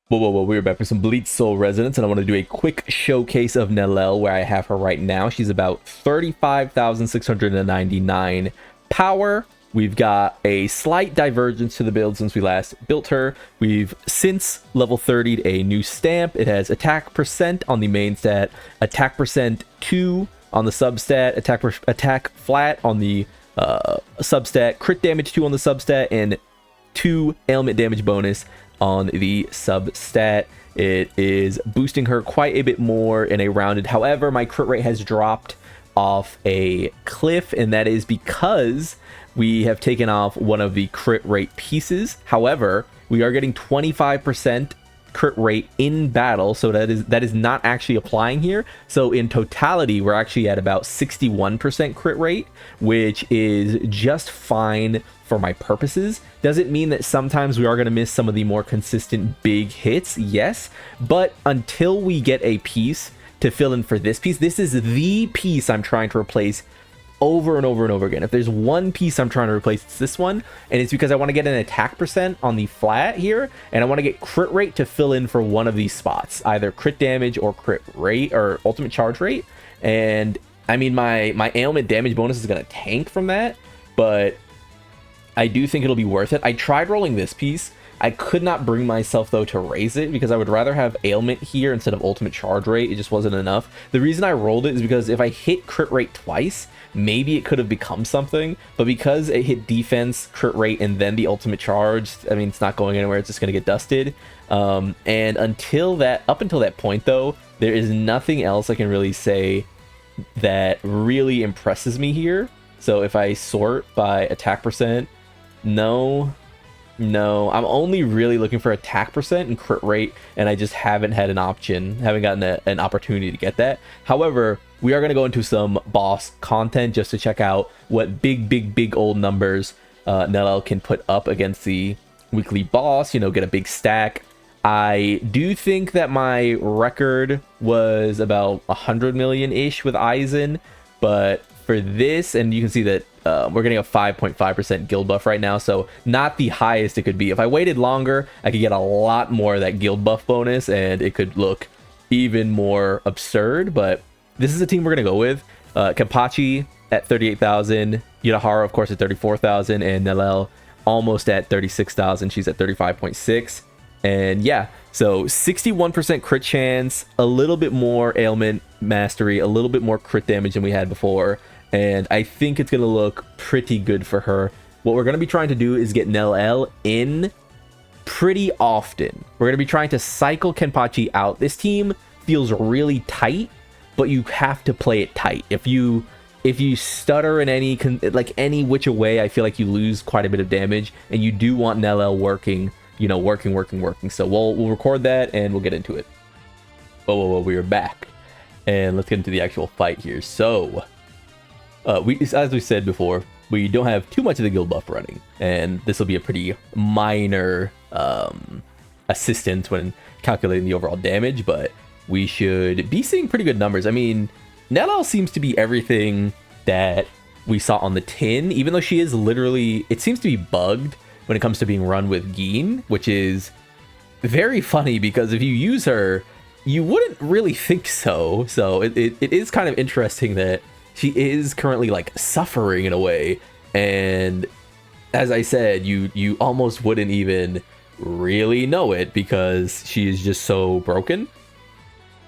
Whoa, we're back with some Bleach Soul Resonance, and I want to do a quick showcase of Nelliel, where I have her right now. She's about 35,699 power. We've got a slight divergence to the build since we last built her. We've since level 30'd a new stamp. It has attack percent on the main stat, attack percent 2 on the substat, attack flat on the substat, crit damage 2 on the substat, and 2 ailment damage bonus on the substat. It is boosting her quite a bit more in a rounded. However, my crit rate has dropped off a cliff, and that is because we have taken off one of the crit rate pieces. However, we are getting 25% crit rate in battle, so that is not actually applying here. So in totality, we're actually at about 61% crit rate, which is just fine for my purposes. Does it mean that sometimes we are going to miss some of the more consistent big hits? Yes, but until we get a piece to fill in for this piece, this is the piece I'm trying to replace over and over and over again. If there's one piece I'm trying to replace, it's this one, and it's because I want to get an attack percent on the flat here, and I want to get crit rate to fill in for one of these spots, either crit damage or crit rate or ultimate charge rate. And I mean, my ailment damage bonus is going to tank from that, but I do think it'll be worth it. I tried rolling this piece. I could not bring myself, though, to raise it because I would rather have ailment here instead of ultimate charge rate. It just wasn't enough. The reason I rolled it is because if I hit crit rate twice, maybe it could have become something. But because it hit defense, crit rate, and then the ultimate charge, I mean, it's not going anywhere. It's just going to get dusted. And up until that point, though, there is nothing else I can really say that really impresses me here. So if I sort by attack percent, no, I'm only really looking for attack percent and crit rate, and I just haven't had an option, haven't gotten an opportunity to get that. However, we are going to go into some boss content just to check out what big old numbers Nelliel can put up against the weekly boss, you know, get a big stack. I do think that my record was about 100 million-ish with Aizen, but for this, and you can see that we're getting a 5.5% guild buff right now, so not the highest it could be. If I waited longer, I could get a lot more of that guild buff bonus, and it could look even more absurd, but this is the team we're going to go with. Kenpachi at 38,000, Yudahara, of course, at 34,000, and Nelliel almost at 36,000. She's at 35.6. And yeah, so 61% crit chance, a little bit more ailment mastery, a little bit more crit damage than we had before, and I think it's going to look pretty good for her. What we're going to be trying to do is get Nelliel in pretty often. We're going to be trying to cycle Kenpachi out. This team feels really tight, but you have to play it tight. If you stutter in any which way, I feel like you lose quite a bit of damage, and you do want Nelliel working, you know, working. So we'll record that and we'll get into it. Whoa, we are back, and let's get into the actual fight here. So as we said before, we don't have too much of the guild buff running, and this will be a pretty minor assistance when calculating the overall damage, but we should be seeing pretty good numbers. I mean, Nelliel seems to be everything that we saw on the tin, even though she is literally, it seems to be bugged when it comes to being run with Gin, which is very funny because if you use her, you wouldn't really think so. So it is kind of interesting that she is currently like suffering in a way, and as I said, you almost wouldn't even really know it because she is just so broken.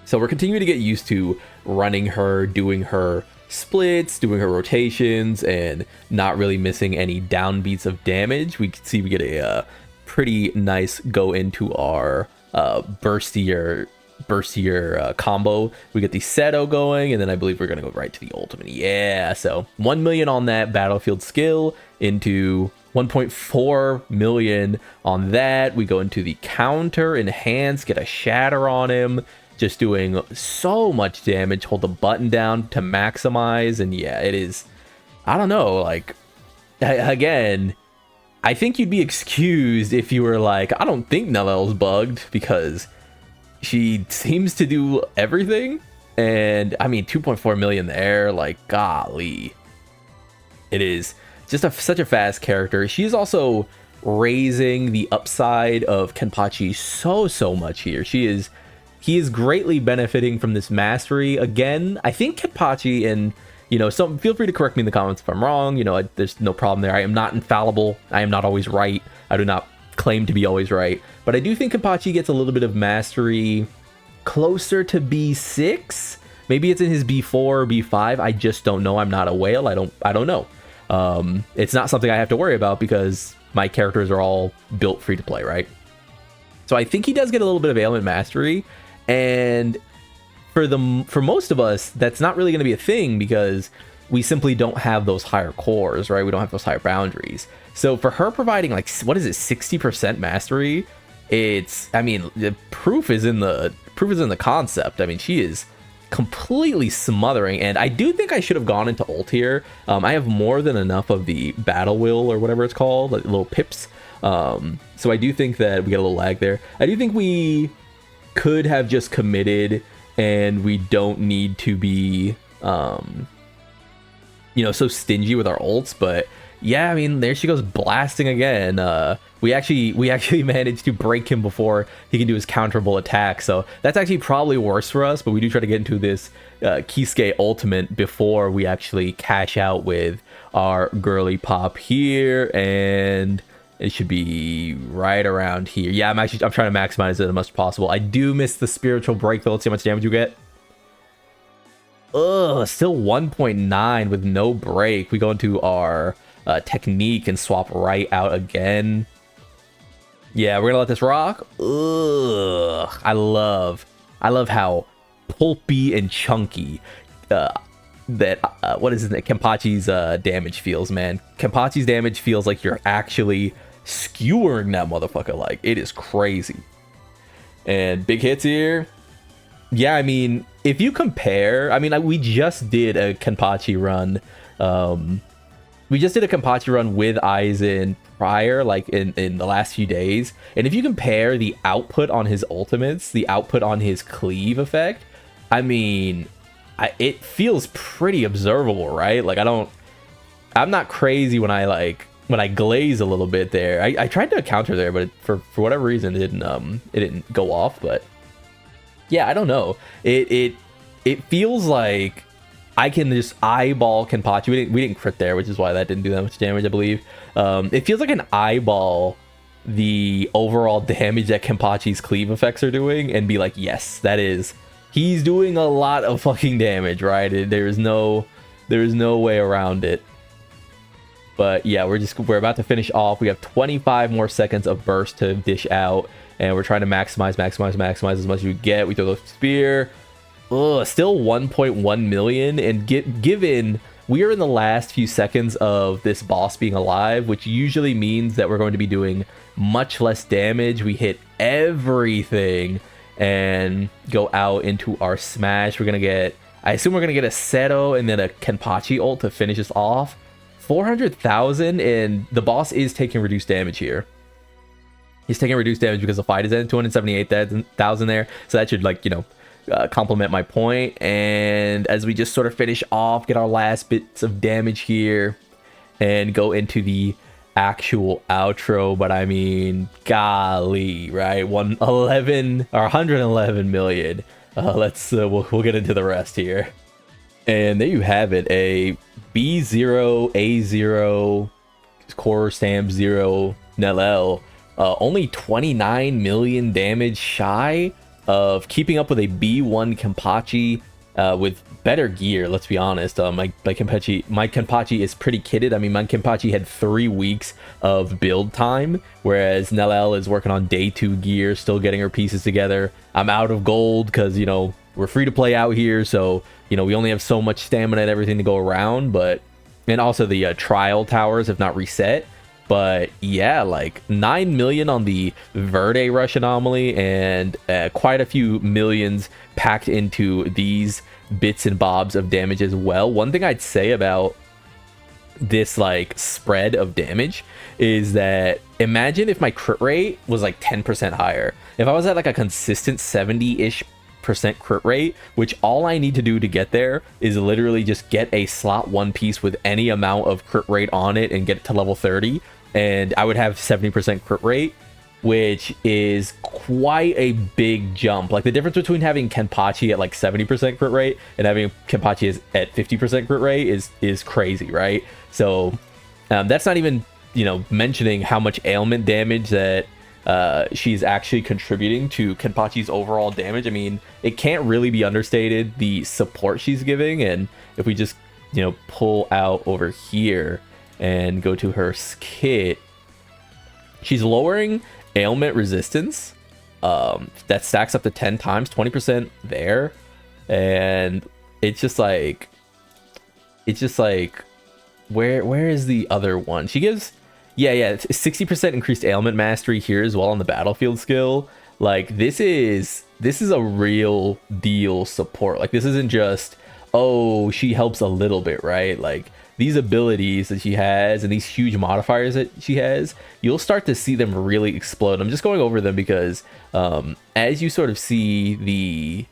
So we're continuing to get used to running her, doing her splits, doing her rotations, and not really missing any downbeats of damage. We can see we get a pretty nice go into our burstier combo. We get the Seto going, and then I believe we're going to go right to the ultimate. Yeah, so 1 million on that battlefield skill into 1.4 million on that. We go into the counter, enhance, get a shatter on him, just doing so much damage. Hold the button down to maximize, and yeah, it is, I don't know, like, again, I think you'd be excused if you were like, I don't think Nelliel's bugged, because she seems to do everything. And I mean, 2.4 million there, like, golly, it is just such a fast character. She's also raising the upside of Kenpachi so much here. He is greatly benefiting from this mastery. Again, I think Kenpachi, and feel free to correct me in the comments if I'm wrong. There's no problem there. I am not infallible. I am not always right. I do not claim to be always right, but I do think Kenpachi gets a little bit of mastery closer to B6. Maybe it's in his B4 or B5. I just don't know. I'm not a whale. I don't know. It's not something I have to worry about because my characters are all built free to play, right? So I think he does get a little bit of ailment mastery, and for most of us, that's not really going to be a thing because we simply don't have those higher cores, right? We don't have those higher boundaries. So for her providing like, what is it, 60% mastery? The proof is in the concept. I mean, she is completely smothering, and I do think I should have gone into ult here. I have more than enough of the battle will or whatever it's called, like little pips. So I do think that we get a little lag there. I do think we could have just committed, and we don't need to be so stingy with our ults. But yeah, I mean, there she goes blasting again. We actually managed to break him before he can do his counterable attack, so that's actually probably worse for us. But we do try to get into this Kisuke ultimate before we actually cash out with our girly pop here, and it should be right around here. Yeah, I'm trying to maximize it as much as possible. I do miss the spiritual break though. Let's see how much damage you get. Ugh, still 1.9 with no break. We go into our technique and swap right out again. Yeah, we're gonna let this rock. Ugh, I love how pulpy and chunky what is it, Kenpachi's damage feels, man. Kenpachi's damage feels like you're actually skewering that motherfucker. Like, it is crazy. And big hits here. Yeah, I mean, if you compare, we just did a Kenpachi run. We just did a Kenpachi run with Aizen prior, like in the last few days. And if you compare the output on his ultimates, the output on his cleave effect, it feels pretty observable, right? Like, I'm not crazy when I glaze a little bit there. I tried to counter there, but for whatever reason, it didn't go off. But yeah, I don't know. It feels like I can just eyeball Kenpachi. We didn't crit there, which is why that didn't do that much damage, I believe. It feels like an eyeball the overall damage that Kenpachi's cleave effects are doing and be like, yes, he's doing a lot of fucking damage, right? There is no way around it. But yeah, we're about to finish off. We have 25 more seconds of burst to dish out, and we're trying to maximize as much as we get. We throw the spear. Ugh, still 1.1 million, and given we are in the last few seconds of this boss being alive, which usually means that we're going to be doing much less damage. We hit everything and go out into our smash. I assume we're gonna get a Seto and then a Kenpachi ult to finish us off. 400,000, and the boss is taking reduced damage here. He's taking reduced damage because the fight is at 278,000 there, so that should, like, complement my point. And as we just sort of finish off, get our last bits of damage here and go into the actual outro. But I mean, golly, right? 111 million. We'll get into the rest here. And there you have it, a B0 A0 core stamp 0 Nelliel, only 29 million damage shy of keeping up with a B1 Kenpachi with better gear. Let's be honest, my Kenpachi is pretty kitted. My Kenpachi had 3 weeks of build time, whereas Nelliel is working on day 2 gear, still getting her pieces together. I'm out of gold because we're free to play out here, so we only have so much stamina and everything to go around. And also the trial towers have not reset. But yeah, like 9 million on the Verde Rush anomaly, and quite a few millions packed into these bits and bobs of damage as well. One thing I'd say about this like spread of damage is that imagine if my crit rate was like 10% higher. If I was at like a consistent 70-ish% crit rate, which all I need to do to get there is literally just get a slot 1 piece with any amount of crit rate on it and get it to level 30. and I would have 70% crit rate, which is quite a big jump. Like the difference between having Kenpachi at like 70% crit rate and having Kenpachi at 50% crit rate is crazy, right? So that's not even, you know, mentioning how much ailment damage that she's actually contributing to Kenpachi's overall damage. I mean, it can't really be understated the support she's giving. And if we just, you know, pull out over here and go to her kit, she's lowering ailment resistance that stacks up to 10 times, 20% there. And it's just like where is the other one? She gives 60% increased ailment mastery here as well on the battlefield skill. Like this is a real deal support. Like this isn't just, oh, she helps a little bit, right? Like these abilities that she has and these huge modifiers that she has, you'll start to see them really explode. I'm just going over them because as you sort of see the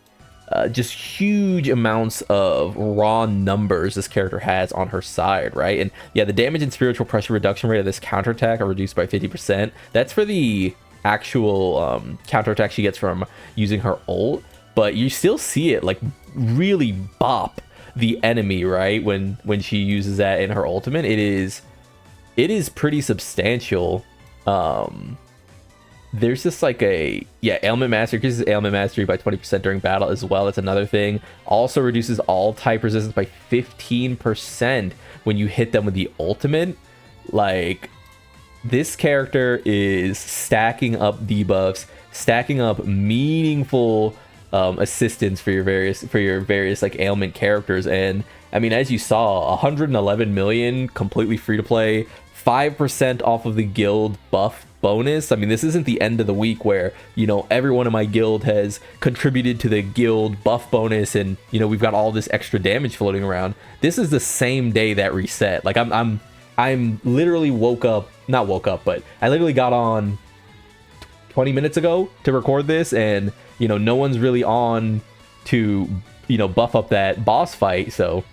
just huge amounts of raw numbers this character has on her side, right? And yeah, the damage and spiritual pressure reduction rate of this counterattack are reduced by 50%. That's for the actual counterattack she gets from using her ult, but you still see it like really bop the enemy, right? When she uses that in her ultimate, it is pretty substantial. There's just like ailment mastery, increases ailment mastery by 20% during battle as well. That's another thing. Also reduces all type resistance by 15% when you hit them with the ultimate. Like this character is stacking up debuffs, stacking up meaningful assistance for your various like ailment characters. And I mean, as you saw, 111 million completely free to play, 5% off of the guild buff bonus. I mean, this isn't the end of the week where, you know, everyone in my guild has contributed to the guild buff bonus and, you know, we've got all this extra damage floating around. This is the same day that reset. Like I'm literally not woke up, but I literally got on 20 minutes ago to record this, and, you know, no one's really on to, you know, buff up that boss fight. So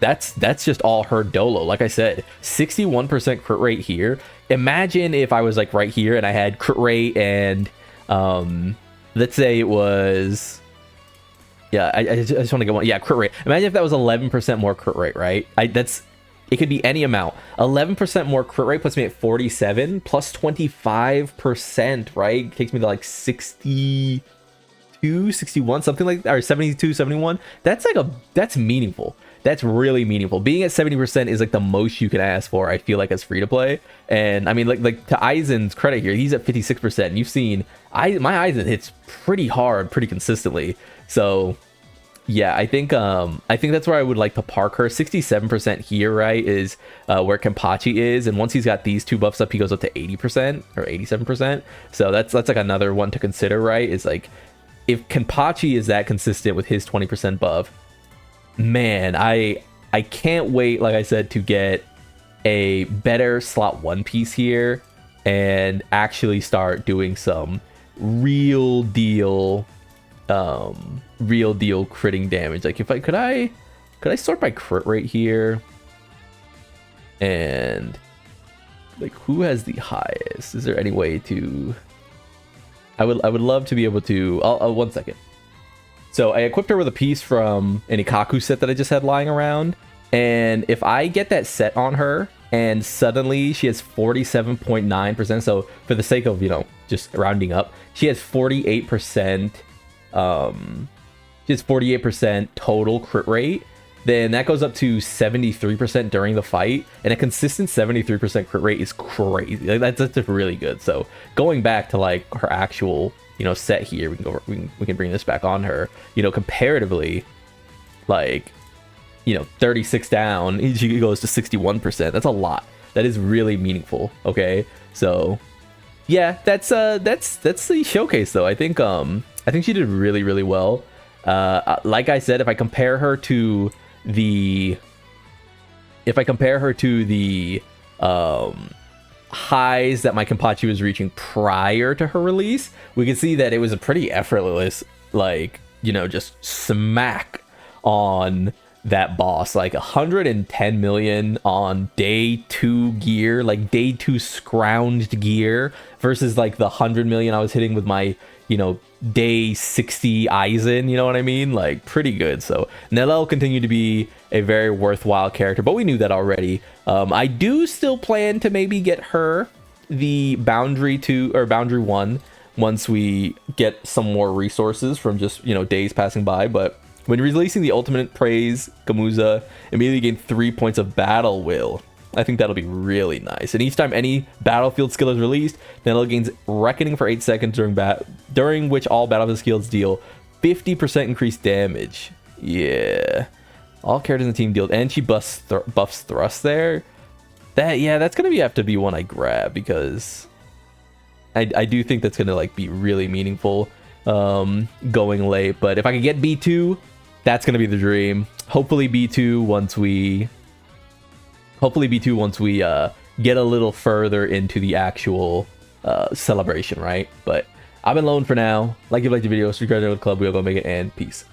that's just all her dolo. Like I said, 61% crit rate here. Imagine if I was like right here and I had crit rate and let's say it was, I just want to go on. Yeah, crit rate. Imagine if that was 11% more crit rate, right? It could be any amount. 11% more crit rate puts me at 47 plus 25%, right? Takes me to like 62, 61, something like that, or 72, 71. That's meaningful. That's really meaningful. Being at 70% is like the most you can ask for, I feel like, as free to play. And I mean, like to Aizen's credit here, he's at 56%. And you've seen my Aizen hits pretty hard, pretty consistently. So yeah, I think that's where I would like to park her. 67% here, right, is where Kenpachi is, and once he's got these two buffs up, he goes up to 80% or 87%. So that's like another one to consider, right? Is like if Kenpachi is that consistent with his 20% buff, man, I can't wait, like I said, to get a better slot one piece here and actually start doing some real deal critting damage. Like if could I sort by crit rate here, and like who has the highest? Is there any way to, I would love to be able to, one second. So I equipped her with a piece from an Ikaku set that I just had lying around, and if I get that set on her and suddenly she has 47.9%, so for the sake of, you know, just rounding up, she has 48%, she has 48% total crit rate, then that goes up to 73% during the fight, and a consistent 73% crit rate is crazy. Like that's just really good. So going back to like her actual, you know, set here, we can bring this back on her, you know, comparatively, like, you know, 36 down, she goes to 61%. That's a lot. That is really meaningful. Okay, so yeah, that's the showcase though. I think she did really, really well. Like I said, if I compare her to the highs that my Kenpachi was reaching prior to her release, we can see that it was a pretty effortless, like, you know, just smack on that boss. Like 110 million on day 2 gear, like day 2 scrounged gear, versus like the 100 million I was hitting with my, you know, day 60 Aizen, you know what I mean? Like pretty good. So Nelliel continued to be a very worthwhile character, but we knew that already. I do still plan to maybe get her the boundary 2 or boundary 1 once we get some more resources from just, you know, days passing by. But when releasing the ultimate praise, Gamuza immediately gained 3 points of battle will. I think that'll be really nice. And each time any battlefield skill is released, Nelliel gains Reckoning for 8 seconds during which all battlefield skills deal 50% increased damage. Yeah. All characters in the team deal, and she buffs thrust there. That's gonna have to be one I grab, because I do think that's gonna like be really meaningful going late. But if I can get B2, that's gonna be the dream. Hopefully B2 once we get a little further into the actual celebration, right? But I've been Lone for now. Like if you liked the video, subscribe to the club. We'll go make it, and peace.